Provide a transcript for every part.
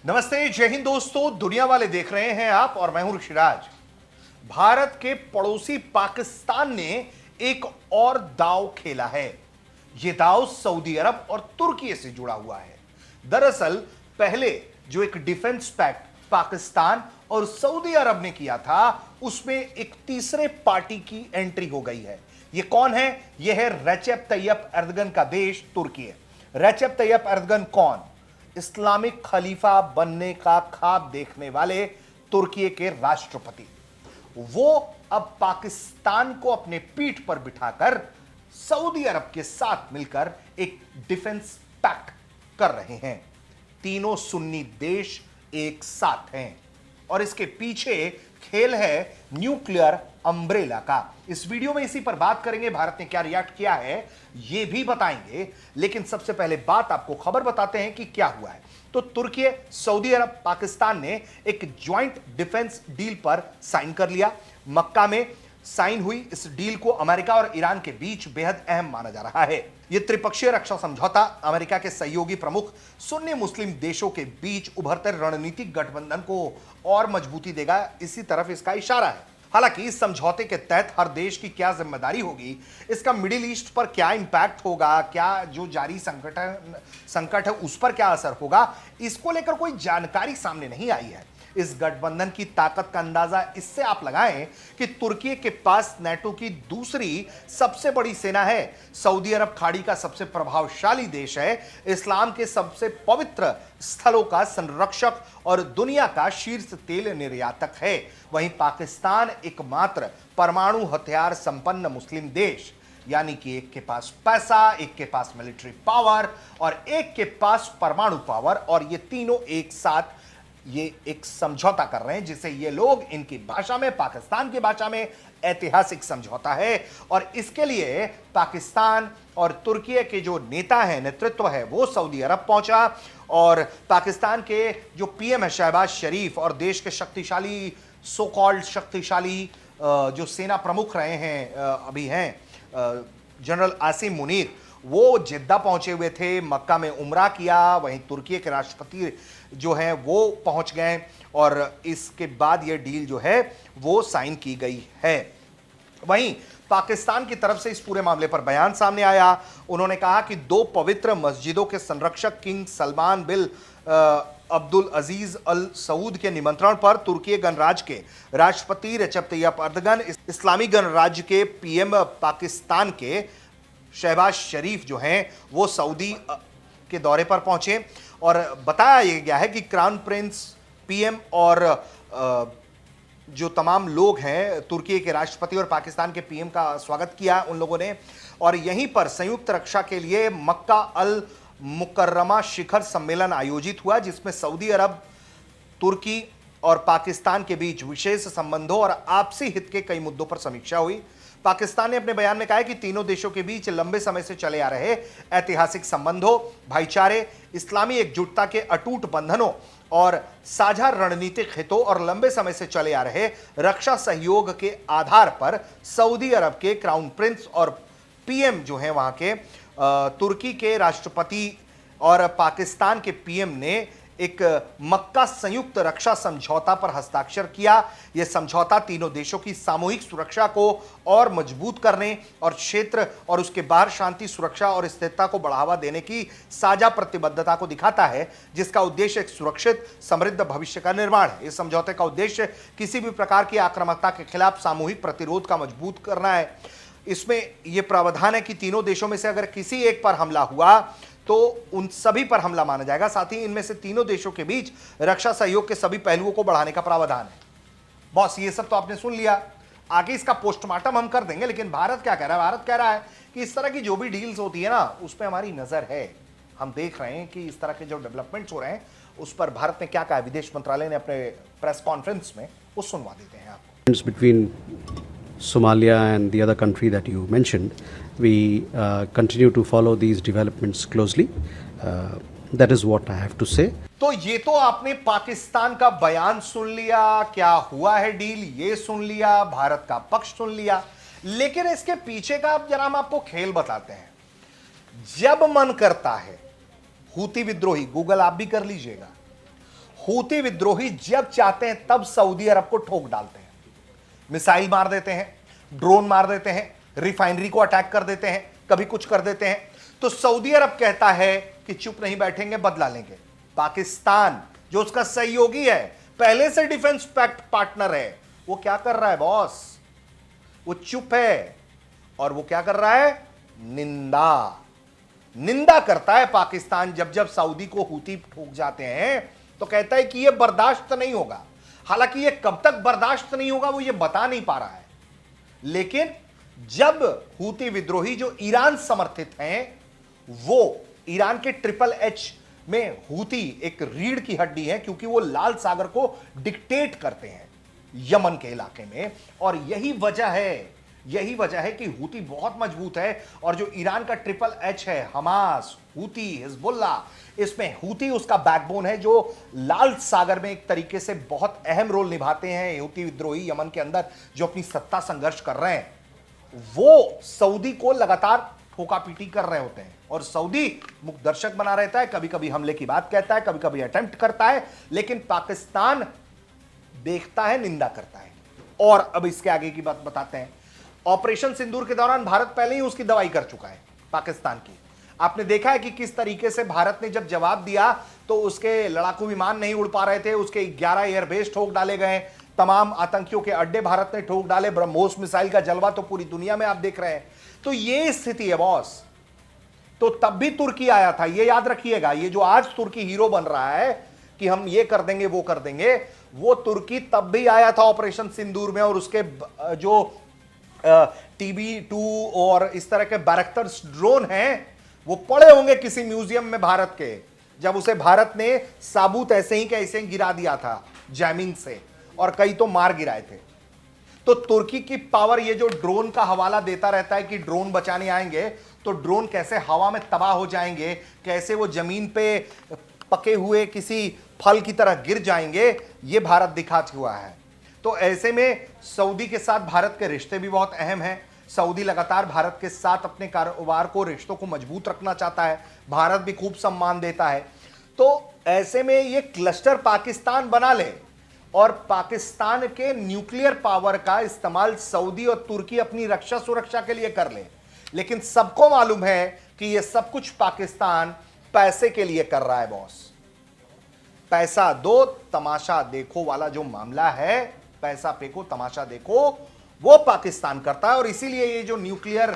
नमस्ते, जय हिंद दोस्तों। दुनिया वाले देख रहे हैं आप और मैं हूं ऋषिराज। भारत के पड़ोसी पाकिस्तान ने एक और दांव खेला है। यह दांव सऊदी अरब और तुर्की से जुड़ा हुआ है। दरअसल पहले जो एक डिफेंस पैक्ट पाकिस्तान और सऊदी अरब ने किया था, उसमें एक तीसरे पार्टी की एंट्री हो गई है। यह कौन है? यह है रेचेप तैयप एर्दोगन का देश तुर्की है। रेचेप तैयप एर्दोगन कौन? इस्लामिक खलीफा बनने का ख्वाब देखने वाले तुर्की के राष्ट्रपति। वो अब पाकिस्तान को अपने पीठ पर बिठाकर सऊदी अरब के साथ मिलकर एक डिफेंस पैक्ट कर रहे हैं। तीनों सुन्नी देश एक साथ हैं और इसके पीछे खेल है न्यूक्लियर अम्ब्रेला का। इस वीडियो में इसी पर बात करेंगे। भारत ने क्या रिएक्ट किया है यह भी बताएंगे, लेकिन सबसे पहले बात आपको खबर बताते हैं कि क्या हुआ है। तो तुर्की, सऊदी अरब, पाकिस्तान ने एक ज्वाइंट डिफेंस डील पर साइन कर लिया। मक्का में साइन हुई इस डील को अमेरिका और ईरान के बीच बेहद अहम माना जा रहा है। यह त्रिपक्षीय रक्षा समझौता अमेरिका के सहयोगी प्रमुख सुन्नी मुस्लिम देशों के बीच उभरते रणनीतिक गठबंधन को और मजबूती देगा, इसी तरफ इसका इशारा है। हालांकि इस समझौते के तहत हर देश की क्या जिम्मेदारी होगी, इसका मिडिल ईस्ट पर क्या इंपैक्ट होगा, क्या जो जारी संकट है उस पर क्या असर होगा, इसको लेकर कोई जानकारी सामने नहीं आई है। इस गठबंधन की ताकत का अंदाजा इससे आप लगाएं कि तुर्की के पास नाटो की दूसरी सबसे बड़ी सेना है, सऊदी अरब खाड़ी का सबसे प्रभावशाली देश है, इस्लाम के सबसे पवित्र स्थलों का संरक्षक और दुनिया का शीर्ष तेल निर्यातक है। वहीं पाकिस्तान एकमात्र परमाणु हथियार संपन्न मुस्लिम देश, यानी कि एक के पास पैसा, एक के पास मिलिट्री पावर और एक के पास परमाणु पावर, और ये तीनों एक साथ ये एक समझौता कर रहे हैं जिसे ये लोग इनकी भाषा में, पाकिस्तान की भाषा में ऐतिहासिक समझौता है। और इसके लिए पाकिस्तान और तुर्की के जो नेता है, नेतृत्व है, वो सऊदी अरब पहुंचा और पाकिस्तान के जो पीएम है शहबाज शरीफ और देश के शक्तिशाली, सो कॉल्ड शक्तिशाली जो सेना प्रमुख रहे हैं अभी हैं, जनरल आसिम मुनीर, वो जिद्दा पहुंचे हुए थे, मक्का में उमरा किया। वहीं तुर्की के राष्ट्रपति जो हैं वो पहुंच गए और इसके बाद ये डील जो है वो साइन की गई है। वहीं पाकिस्तान की तरफ से इस पूरे मामले पर बयान सामने आया। उन्होंने कहा कि दो पवित्र मस्जिदों के संरक्षक किंग सलमान बिन अब्दुल अजीज अल सऊद के निमंत्रण पर तुर्की गणराज्य के राष्ट्रपति रेचेप तैयप एर्दोगन, इस्लामी गणराज्य के पीएम पाकिस्तान के शहबाज शरीफ जो हैं वो सऊदी के दौरे पर पहुंचे और बताया गया है कि क्राउन प्रिंस, पीएम और जो तमाम लोग हैं, तुर्की के राष्ट्रपति और पाकिस्तान के पीएम का स्वागत किया उन लोगों ने। और यहीं पर संयुक्त रक्षा के लिए मक्का अल मुकर्रमा शिखर सम्मेलन आयोजित हुआ, जिसमें सऊदी अरब, तुर्की और पाकिस्तान के बीच विशेष संबंधों और आपसी हित के कई मुद्दों पर समीक्षा हुई। पाकिस्तान ने अपने बयान में कहा है कि तीनों देशों के बीच लंबे समय से चले आ रहे ऐतिहासिक संबंधों, भाईचारे, इस्लामी एकजुटता के अटूट बंधनों और साझा रणनीतिक हितों और लंबे समय से चले आ रहे रक्षा सहयोग के आधार पर सऊदी अरब के क्राउन प्रिंस और पीएम जो हैं वहां के, तुर्की के राष्ट्रपति और पाकिस्तान के पीएम ने एक मक्का संयुक्त रक्षा समझौता पर हस्ताक्षर किया। यह समझौता तीनों देशों की सामूहिक सुरक्षा को और मजबूत करने और क्षेत्र और उसके बाहर शांति, सुरक्षा और स्थिरता को बढ़ावा देने की साझा प्रतिबद्धता को दिखाता है, जिसका उद्देश्य एक सुरक्षित, समृद्ध भविष्य का निर्माण है। इस समझौते का उद्देश्य किसी भी प्रकार की आक्रामकता के खिलाफ सामूहिक प्रतिरोध का मजबूत करना है। इसमें यह प्रावधान है कि तीनों देशों में से अगर किसी एक पर हमला हुआ तो उन सभी पर हमला माना जाएगा। साथ ही इनमें से तीनों देशों के बीच रक्षा सहयोग के सभी पहलुओं को बढ़ाने का प्रावधान है। बॉस, ये सब तो आपने सुन लिया, आगे इसका पोस्टमार्टम हम कर देंगे, लेकिन भारत क्या कह रहा है? भारत कह रहा है कि इस तरह की जो भी डील्स होती है ना, उस पर हमारी नजर है। हम देख रहे हैं कि इस तरह के जो डेवलपमेंट्स हो रहे हैं उस पर भारत ने क्या कहा। विदेश मंत्रालय ने अपने प्रेस कॉन्फ्रेंस में वो सुनवा देते हैं आपको। Between Somalia and the other country that you mentioned, we continue to follow these developments closely. That is what I have to say. तो ये तो आपने पाकिस्तान का बयान सुन लिया, क्या हुआ है डील ये सुन लिया, भारत का पक्ष सुन लिया, लेकिन इसके पीछे का अब जरा हम आपको खेल बताते हैं। जब मन करता है, हूती विद्रोही, गूगल आप भी कर लीजिएगा, हूती विद्रोही जब चाहते हैं तब सऊदी अरब को ठोक डालते हैं, मिसाइल मार देते हैं, ड्रोन मार देते हैं, रिफाइनरी को अटैक कर देते हैं, कभी कुछ कर देते हैं। तो सऊदी अरब कहता है कि चुप नहीं बैठेंगे, बदला लेंगे। पाकिस्तान जो उसका सहयोगी है, पहले से डिफेंस पैक्ट पार्टनर है, वो क्या कर रहा है बॉस? वो चुप है और वो क्या कर रहा है? निंदा करता है पाकिस्तान। जब जब सऊदी को हूती ठोक जाते हैं तो कहता है कि यह बर्दाश्त नहीं होगा। हालांकि यह कब तक बर्दाश्त नहीं होगा वो ये बता नहीं पा रहा है, लेकिन जब हूती विद्रोही जो ईरान समर्थित हैं, वो ईरान के ट्रिपल एच में हूती एक रीढ़ की हड्डी है, क्योंकि वो लाल सागर को डिक्टेट करते हैं यमन के इलाके में। और यही वजह है कि हूती बहुत मजबूत है। और जो ईरान का ट्रिपल एच है, हमास, हूती, हिजबुल्ला, इसमें हूती उसका बैकबोन है, जो लाल सागर में एक तरीके से बहुत अहम रोल निभाते हैं। हूती विद्रोही यमन के अंदर जो अपनी सत्ता संघर्ष कर रहे हैं, वो सऊदी को लगातार ठोका-पीटी कर रहे होते हैं और सऊदी मुख्य दर्शक बना रहता है। कभी कभी हमले की बात कहता है, कभी कभी अटेम्प्ट करता है, लेकिन पाकिस्तान देखता है, निंदा करता है। और अब इसके आगे की बात बताते हैं। ऑपरेशन सिंदूर के दौरान भारत पहले ही उसकी दवाई कर चुका है पाकिस्तान की। आपने देखा है कि किस तरीके से भारत ने जब जवाब दिया तो उसके लड़ाकू विमान नहीं उड़ पा रहे थे, उसके 11 एयरबेस ठोक डाले गए, तमाम आतंकियों के अड्डे भारत ने ठोक डाले। ब्रह्मोस मिसाइल का जलवा तो पूरी दुनिया में आप देख रहे हैं। तो ये स्थिति है बॉस। तो तब भी तुर्की आया था, ये याद रखिएगा। ये जो आज तुर्की हीरो बन रहा है कि हम ये कर देंगे वो कर देंगे, वो तुर्की तब भी आया था ऑपरेशन सिंदूर में। और उसके जो TB2 और इस तरह के बैरक्टर ड्रोन हैं, वो पड़े होंगे किसी म्यूजियम में भारत के, जब उसे भारत ने साबुत ऐसे ही कैसे गिरा दिया था जैमिंग से, और कई तो मार गिराए थे। तो तुर्की की पावर, ये जो ड्रोन का हवाला देता रहता है कि ड्रोन बचाने आएंगे, तो ड्रोन कैसे हवा में तबाह हो जाएंगे, कैसे वो जमीन पे पके हुए किसी फल की तरह गिर जाएंगे, ये भारत दिखा हुआ है। तो ऐसे में सऊदी के साथ भारत के रिश्ते भी बहुत अहम हैं। सऊदी लगातार भारत के साथ अपने कारोबार को, रिश्तों को मजबूत रखना चाहता है, भारत भी खूब सम्मान देता है। तो ऐसे में ये क्लस्टर पाकिस्तान बना ले और पाकिस्तान के न्यूक्लियर पावर का इस्तेमाल सऊदी और तुर्की अपनी रक्षा सुरक्षा के लिए कर ले। लेकिन सबको मालूम है कि ये सब कुछ पाकिस्तान पैसे के लिए कर रहा है बॉस। पैसा दो तमाशा देखो वाला जो मामला है, पैसा फेंको तमाशा देखो, वो पाकिस्तान करता है। और इसीलिए ये जो न्यूक्लियर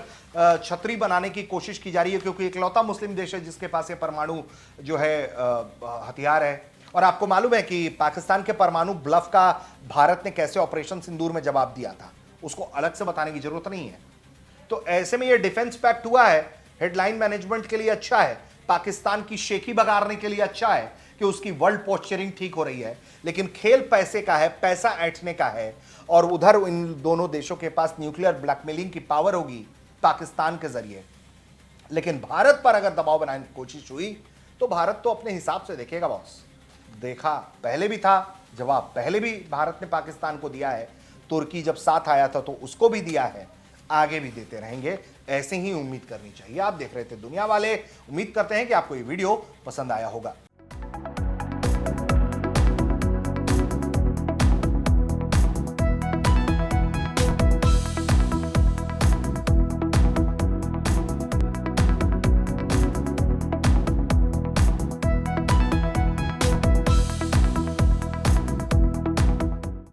छतरी बनाने की कोशिश की जा रही है, क्योंकि इकलौता मुस्लिम देश है जिसके पास ये परमाणु जो है हथियार है। और आपको मालूम है कि पाकिस्तान के परमाणु ब्लफ का भारत ने कैसे ऑपरेशन सिंदूर में जवाब दिया था, उसको अलग से बताने की जरूरत नहीं है। तो ऐसे में ये डिफेंस पैक्ट हुआ है, हेडलाइन मैनेजमेंट के लिए अच्छा है, पाकिस्तान की शेखी बगाड़ने के लिए अच्छा है कि उसकी वर्ल्ड पोस्चरिंग ठीक हो रही है। लेकिन खेल पैसे का है, पैसा ऐंठने का है। और उधर इन दोनों देशों के पास न्यूक्लियर ब्लैकमेलिंग की पावर होगी पाकिस्तान के जरिए। लेकिन भारत पर अगर दबाव बनाने की कोशिश हुई तो भारत तो अपने हिसाब से देखेगा बॉस। देखा पहले भी था, जवाब पहले भी भारत ने पाकिस्तान को दिया है। तुर्की जब साथ आया था तो उसको भी दिया है, आगे भी देते रहेंगे। ऐसे ही उम्मीद करनी चाहिए। आप देख रहे थे दुनिया वाले। उम्मीद करते हैं कि आपको ये वीडियो पसंद आया होगा।